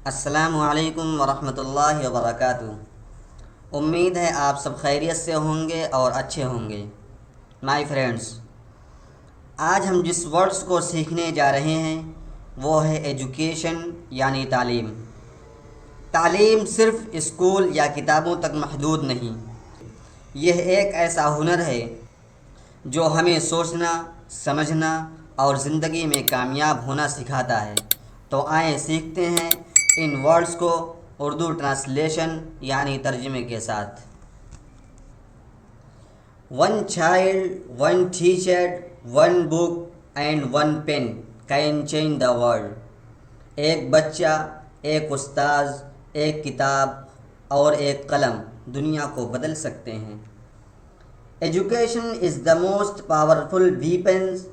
السلام علیکم ورحمۃ اللہ وبرکاتہ۔ امید ہے آپ سب خیریت سے ہوں گے اور اچھے ہوں گے۔ مائی فرینڈس، آج ہم جس ورڈس کو سیکھنے جا رہے ہیں وہ ہے ایجوکیشن، یعنی تعلیم۔ تعلیم صرف اسکول یا کتابوں تک محدود نہیں، یہ ایک ایسا ہنر ہے جو ہمیں سوچنا، سمجھنا اور زندگی میں کامیاب ہونا سکھاتا ہے۔ تو آئیں سیکھتے ہیں ان ورڈز کو اردو ٹرانسلیشن یعنی ترجمے کے ساتھ۔ One child, one teacher, one book and one pen can change the world. ایک بچہ، ایک استاذ، ایک کتاب اور ایک قلم دنیا کو بدل سکتے ہیں۔ Education is the most powerful weapons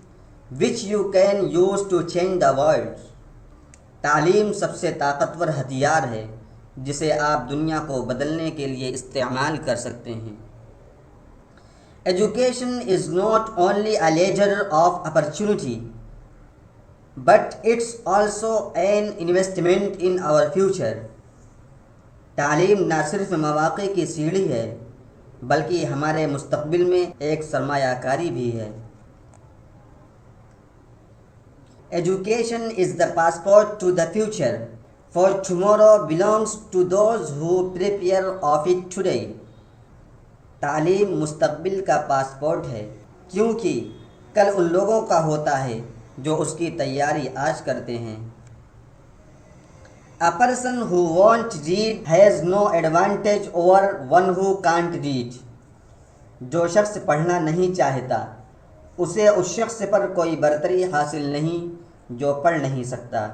which you can use to change the world۔ تعلیم سب سے طاقتور ہتھیار ہے جسے آپ دنیا کو بدلنے کے لیے استعمال کر سکتے ہیں۔ Education is not only a ledger of opportunity but it's also an investment in our future۔ تعلیم نہ صرف مواقع کی سیڑھی ہے بلکہ ہمارے مستقبل میں ایک سرمایہ کاری بھی ہے۔ Education is the passport to the future, for tomorrow belongs to those who prepare of it today۔ تعلیم مستقبل کا پاسپورٹ ہے کیونکہ کل ان لوگوں کا ہوتا ہے جو اس کی تیاری آج کرتے ہیں۔ A person who won't read has no advantage over one who can't read۔ جو شخص پڑھنا نہیں چاہتا اسے اس شخص پر کوئی برتری حاصل نہیں جو پڑھ نہیں سکتا۔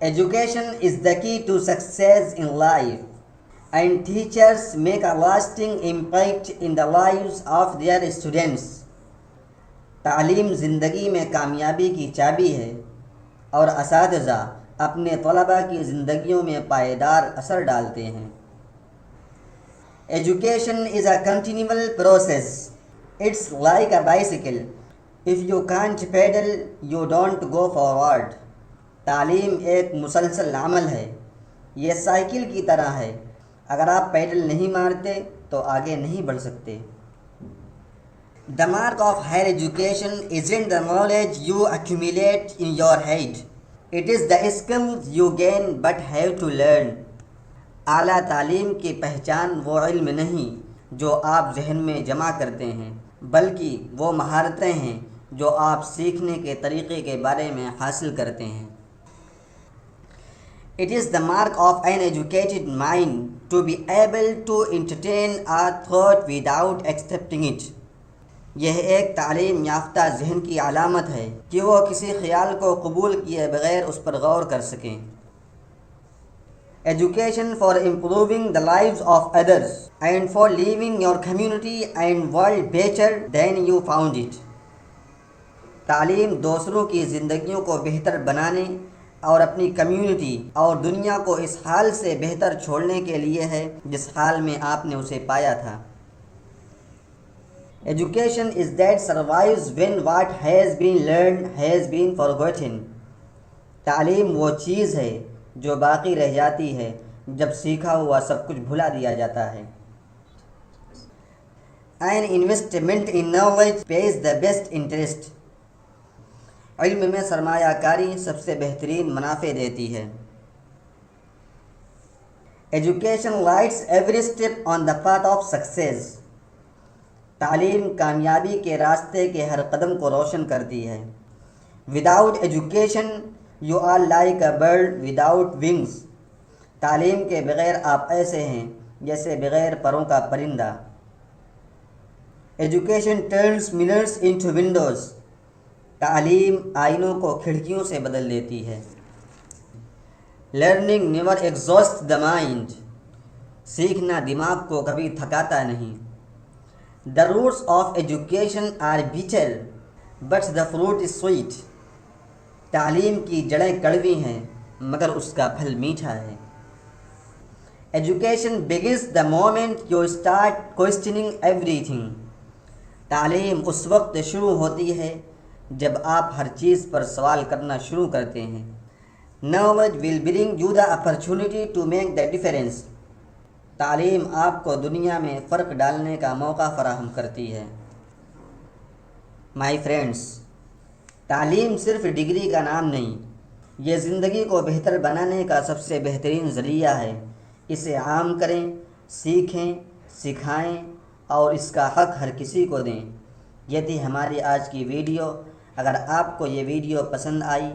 Education is the key to success in life and teachers make a lasting impact in the lives of their students. تعلیم زندگی میں کامیابی کی چابی ہے اور اساتذہ اپنے طلباء کی زندگیوں میں پائیدار اثر ڈالتے ہیں۔ Education is a continual process, it's like a bicycle, if you can't pedal you don't go forward۔ تعلیم ایک مسلسل عمل ہے، یہ سائیکل کی طرح ہے، اگر آپ پیڈل نہیں مارتے تو آگے نہیں بڑھ سکتے۔ The mark of higher education isn't the knowledge you accumulate in your head, it is the skills you gain but have to learn۔ اعلیٰ تعلیم کی پہچان وہ علم نہیں جو آپ ذہن میں جمع کرتے ہیں بلکہ وہ مہارتیں ہیں جو آپ سیکھنے کے طریقے کے بارے میں حاصل کرتے ہیں۔ It is the mark of an educated mind to be able to entertain a thought without accepting it۔ یہ ایک تعلیم یافتہ ذہن کی علامت ہے کہ وہ کسی خیال کو قبول کیے بغیر اس پر غور کر سکیں۔ Education for improving the lives of others and for leaving your community and world better than you found it۔ تعلیم دوسروں کی زندگیوں کو بہتر بنانے اور اپنی کمیونٹی اور دنیا کو اس حال سے بہتر چھوڑنے کے لیے ہے جس حال میں آپ نے اسے پایا تھا۔ Education is that survives when what has been learned has been forgotten۔ تعلیم وہ چیز ہے جو باقی رہ جاتی ہے جب سیکھا ہوا سب کچھ بھلا دیا جاتا ہے۔ An investment in knowledge pays the best interest۔ علم میں سرمایہ کاری سب سے بہترین منافع دیتی ہے۔ Education lights every step on the path of success۔ تعلیم کامیابی کے راستے کے ہر قدم کو روشن کرتی ہے۔ Without education you are like a bird without wings۔ تعلیم کے بغیر آپ ایسے ہیں جیسے بغیر پروں کا پرندہ۔ Education turns mirrors into windows۔ تعلیم آئینوں کو کھڑکیوں سے بدل دیتی ہے۔ Learning never exhausts the mind۔ سیکھنا دماغ کو کبھی تھکاتا نہیں۔ The roots of education are bitter but the fruit is sweet۔ تعلیم کی جڑیں کڑوی ہیں مگر اس کا پھل میٹھا ہے۔ Education begins the moment you start questioning everything۔ تعلیم اس وقت شروع ہوتی ہے جب آپ ہر چیز پر سوال کرنا شروع کرتے ہیں۔ Knowledge will bring you the opportunity to make the difference. تعلیم آپ کو دنیا میں فرق ڈالنے کا موقع فراہم کرتی ہے۔ مائی فرینڈس، تعلیم صرف ڈگری کا نام نہیں، یہ زندگی کو بہتر بنانے کا سب سے بہترین ذریعہ ہے۔ اسے عام کریں، سیکھیں، سکھائیں اور اس کا حق ہر کسی کو دیں۔ یہ تھی ہماری آج کی ویڈیو۔ اگر آپ کو یہ ویڈیو پسند آئی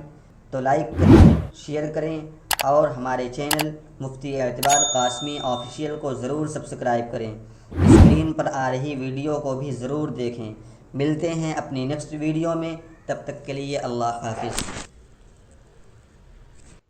تو لائک کریں، شیئر کریں اور ہمارے چینل مفتی اعتبار قاسمی آفیشیل کو ضرور سبسکرائب کریں۔ اسکرین پر آ رہی ویڈیو کو بھی ضرور دیکھیں۔ ملتے ہیں اپنی نیکسٹ ویڈیو میں، تب تک کے لیے اللہ حافظ۔